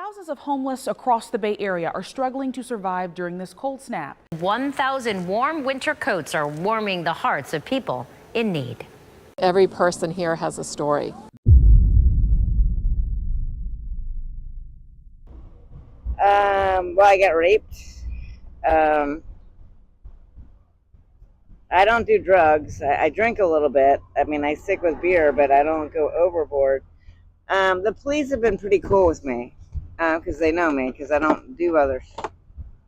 Thousands of homeless across the Bay Area are struggling to survive during this cold snap. 1,000 warm winter coats are warming the hearts of people in need. Every person here has a story. Well, I got raped. I don't do drugs. I drink a little bit. I mean, I stick with beer, but I don't go overboard. The police have been pretty cool with me because they know me, because I don't do other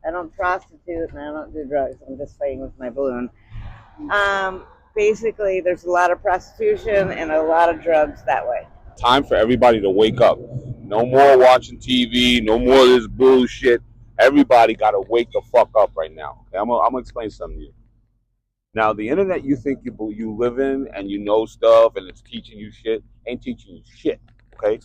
I don't prostitute and I don't do drugs. I'm just fighting with my balloon. Basically, there's a lot of prostitution and a lot of drugs that way. Time for everybody to wake up. No more watching TV. No more of this bullshit. Everybody got to wake the fuck up right now. Okay? I'm gonna explain something to you. Now, the internet you think you live in and you know stuff and it's teaching you shit, ain't teaching you shit. Okay?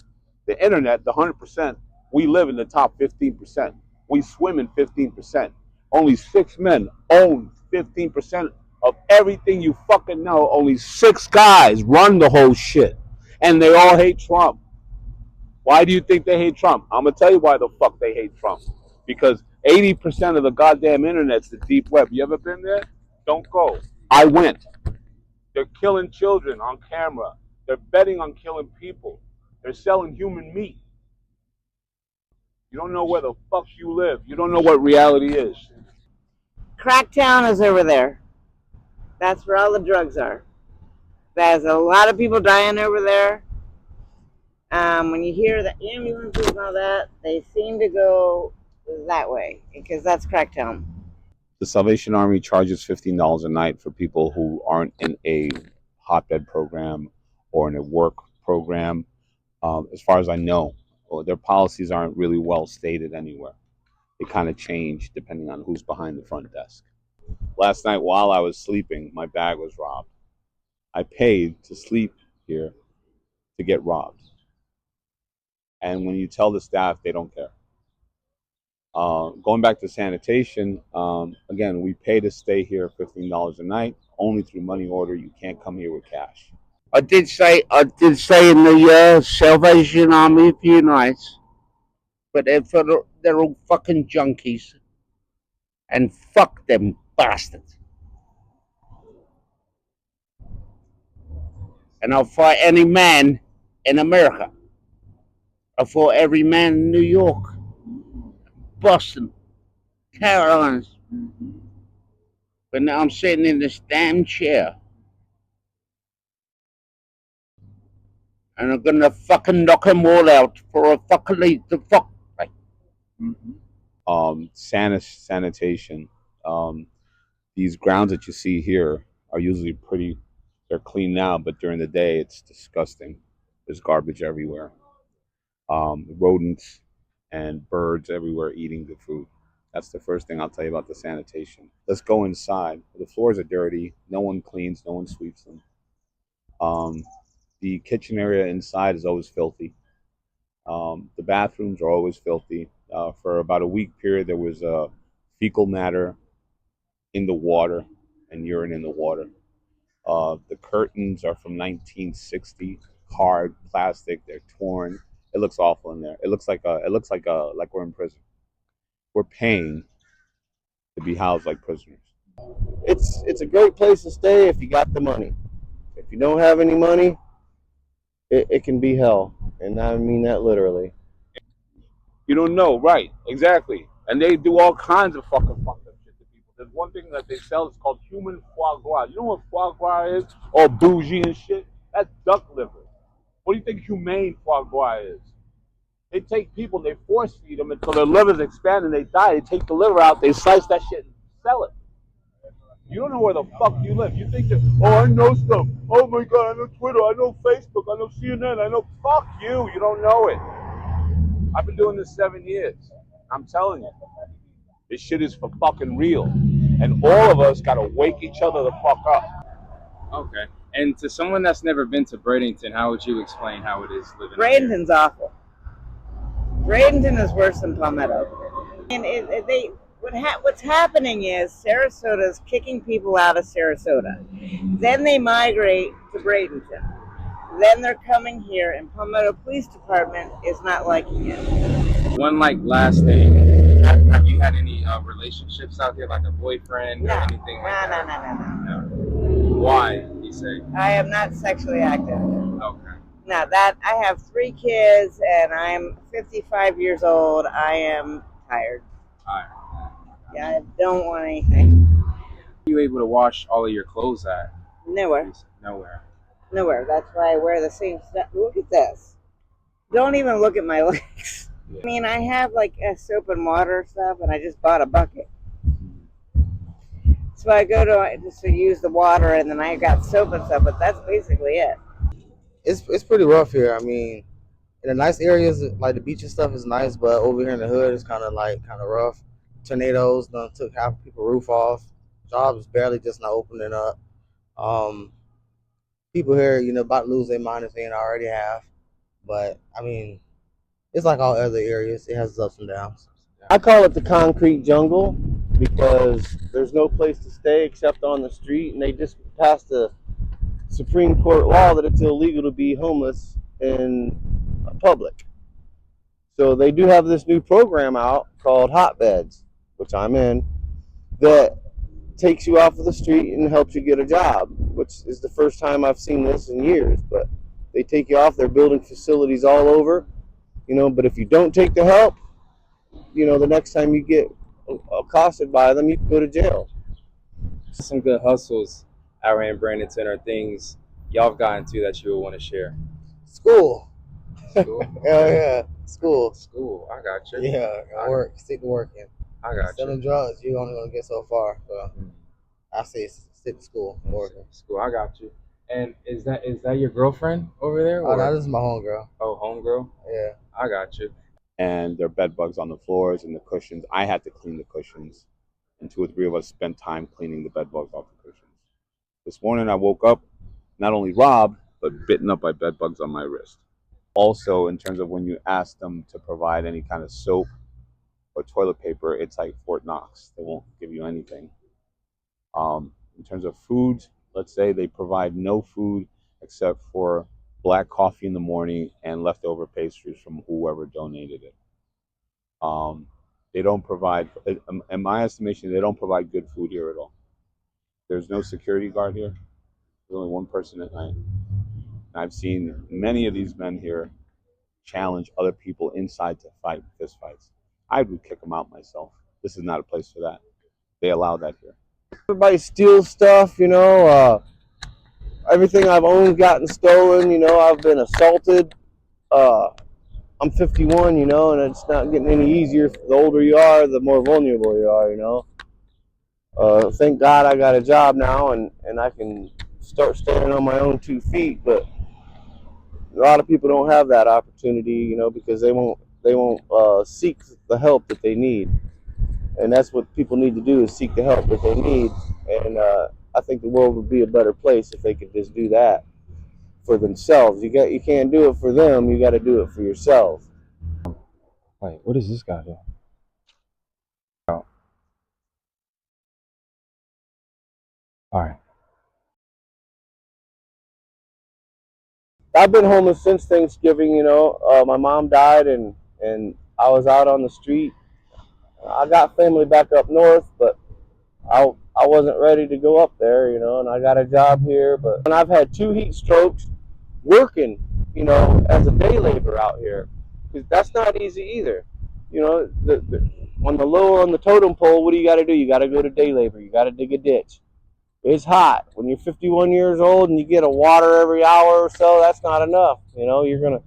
The internet, the 100%, we live in the top 15%. We swim in 15%. Only 6 men own 15% of everything you fucking know. Only 6 guys run the whole shit. And they all hate Trump. Why do you think they hate Trump? I'm going to tell you why the fuck they hate Trump. Because 80% of the goddamn internet's the deep web. You ever been there? Don't go. I went. They're killing children on camera. They're betting on killing people. They're selling human meat. You don't know where the fuck you live. You don't know what reality is. Cracktown is over there. That's where all the drugs are. There's a lot of people dying over there. When you hear the ambulances and all that, they seem to go that way because that's Cracktown. The Salvation Army charges $15 a night for people who aren't in a hotbed program or in a work program. As far as I know, their policies aren't really well stated anywhere. They kind of change depending on who's behind the front desk. Last night while I was sleeping, my bag was robbed. I paid to sleep here to get robbed. And when you tell the staff, they don't care. Going back to sanitation, again, we pay to stay here $15 a night, only through money order. You can't come here with cash. I did say in the Salvation Army a few nights, but they're all fucking junkies, and fuck them bastards. And I'll fight any man in America. I fought every man in New York, Boston, Carolinas. But now I'm sitting in this damn chair. And I'm gonna fucking knock them all out for a fucking lead the fuck. Sanitation. These grounds that you see here are usually they're clean now, but during the day it's disgusting. There's garbage everywhere. Rodents and birds everywhere eating the food. That's the first thing I'll tell you about the sanitation. Let's go inside. The floors are dirty. No one cleans, no one sweeps them. The kitchen area inside is always filthy. The bathrooms are always filthy. For about a week period, there was fecal matter in the water and urine in the water. The curtains are from 1960, hard plastic. They're torn. It looks awful in there. It looks like we're in prison. We're paying to be housed like prisoners. It's a great place to stay if you got the money. If you don't have any money, it can be hell, and I mean that literally. You don't know, right? Exactly. And they do all kinds of fucked up shit to people. There's one thing that they sell. It's called human foie gras. You know what foie gras is? All bougie and shit. That's duck liver. What do you think humane foie gras is? They take people, they force feed them until their livers expand and they die. They take the liver out, they slice that shit and sell it. You don't know where the fuck you live. You think that, oh, I know stuff. Oh my God, I know Twitter, I know Facebook, I know CNN, I know. Fuck you. You don't know it. I've been doing this 7 years. I'm telling you. This shit is for fucking real. And all of us gotta wake each other the fuck up. Okay. And to someone that's never been to Bradenton, how would you explain how it is living Bradenton's here? awful. Bradenton is worse than Palmetto. And what's happening is Sarasota's kicking people out of Sarasota. Then they migrate to Bradenton. Then they're coming here, and Palmetto Police Department is not liking it. One like last thing. Have you had any relationships out here, like a boyfriend or anything like that? No. Why? You say? I am not sexually active. Okay. Now that I have 3 kids and I'm 55 years old, I am tired. All right. Yeah, I don't want anything. Are you able to wash all of your clothes at? Nowhere. Nowhere. Nowhere. That's why I wear the same stuff. Look at this. Don't even look at my legs. Yeah. I mean, I have like a soap and water stuff, and I just bought a bucket. So I go to just to use the water, and then I got soap and stuff, but that's basically it. It's pretty rough here. I mean, in the nice areas like the beach and stuff is nice, but over here in the hood it's kind of rough. Tornadoes done took half of people's roof off. Jobs barely just not opening up. People here, about to lose their mind if they ain't already have. But I mean, it's like all other areas. It has its ups and downs. I call it the concrete jungle because there's no place to stay except on the street, and they just passed a Supreme Court law that it's illegal to be homeless in public. So they do have this new program out called Hotbeds, which I'm in, that takes you off of the street and helps you get a job, which is the first time I've seen this in years. But they take you off. They're building facilities all over, but if you don't take the help, the next time you get accosted by them, you can go to jail. Some good hustles out here in Bradenton or things y'all have gotten to that you would want to share. School. School. Hell yeah. School. School. I got you. Yeah. Work. Stick to working. I got Selling drugs, you're only gonna get so far. So I say stick to school, working. School. I got you. And is that your girlfriend over there? Oh, no, this is my homegirl. Oh, homegirl. Yeah. I got you. And there are bed bugs on the floors and the cushions. I had to clean the cushions, and 2 or 3 of us spent time cleaning the bed bugs off the cushions. This morning I woke up not only robbed, but bitten up by bed bugs on my wrist. Also, in terms of when you ask them to provide any kind of soap or toilet paper, it's like Fort Knox. They won't give you anything. In terms of food, let's say they provide no food except for black coffee in the morning and leftover pastries from whoever donated it. They don't provide, in my estimation, they don't provide good food here at all. There's no security guard here. There's only one person at night. And I've seen many of these men here challenge other people inside to fight fist fights. I would kick them out myself. This is not a place for that. They allow that here. Everybody steals stuff, everything I've owned gotten stolen, I've been assaulted. I'm 51, and it's not getting any easier. The older you are, the more vulnerable you are, Thank God I got a job now and I can start standing on my own 2 feet, but a lot of people don't have that opportunity, because they won't seek the help that they need. And that's what people need to do, is seek the help that they need. And I think the world would be a better place if they could just do that for themselves. You can't do it for them. You got to do it for yourself. Wait, what does this guy do? Oh. All right. I've been homeless since Thanksgiving. My mom died, and I was out on the street. I got family back up north, but I wasn't ready to go up there, and I got a job here. But I've had 2 heat strokes working, as a day laborer out here, because that's not easy either. On the totem pole, what do you got to do? You got to go to day labor. You got to dig a ditch. It's hot. When you're 51 years old and you get a water every hour or so, that's not enough. You're gonna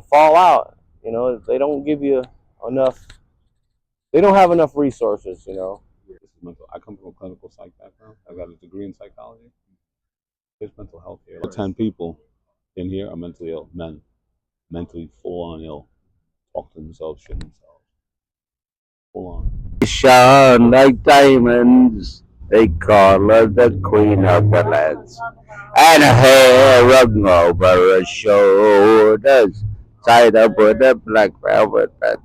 fall out. They don't give you enough. They don't have enough resources. This is mental. I come from a clinical psych background. I've got a degree in psychology. There's mental health here. 10 people in here are mentally ill, men, mentally full on ill, talk to themselves, shit themselves, full on. Shine like diamonds, they call her the queen of the lands. And her hair hung over her shoulders, tied up with a black velvet band.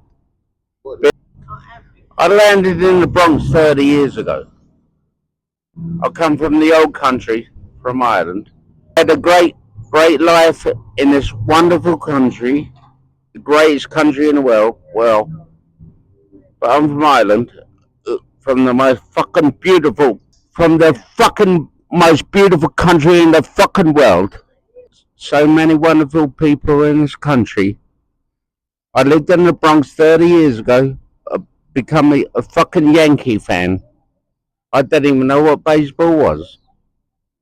I landed in the Bronx 30 years ago. I come from the old country, from Ireland. I had a great life in this wonderful country. the greatest country in the world. Well, but I'm from Ireland, from the most fucking beautiful, from the fucking most beautiful country in the fucking world. So many wonderful people in this country. I lived in the Bronx 30 years ago, become a fucking Yankee fan. I didn't even know what baseball was,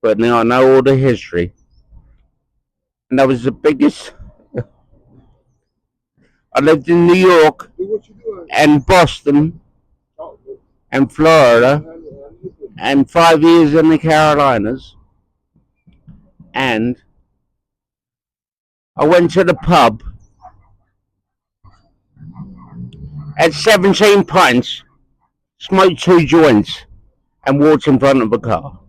but now I know all the history. And that was the biggest. I lived in New York and Boston and Florida and 5 years in the Carolinas. And I went to the pub at 17 pints, smoked 2 joints, and walked in front of a car.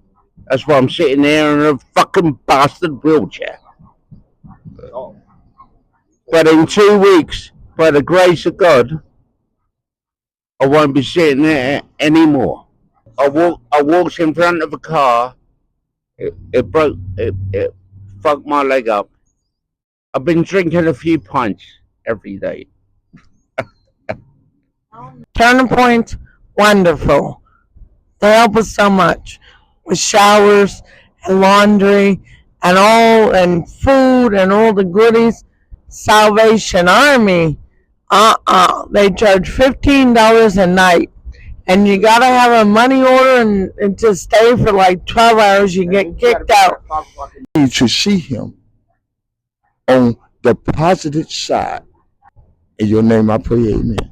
That's why I'm sitting there in a fucking bastard wheelchair. But in 2 weeks, by the grace of God, I won't be sitting there anymore. I walked in front of a car. It fucked my leg up. I've been drinking a few pints every day. Turning Point, wonderful. They help us so much with showers and laundry and food and all the goodies. Salvation Army, they charge $15 a night, and you gotta have a money order and to stay for like 12 hours. You get kicked out. To see him on the positive side. In your name I pray, amen.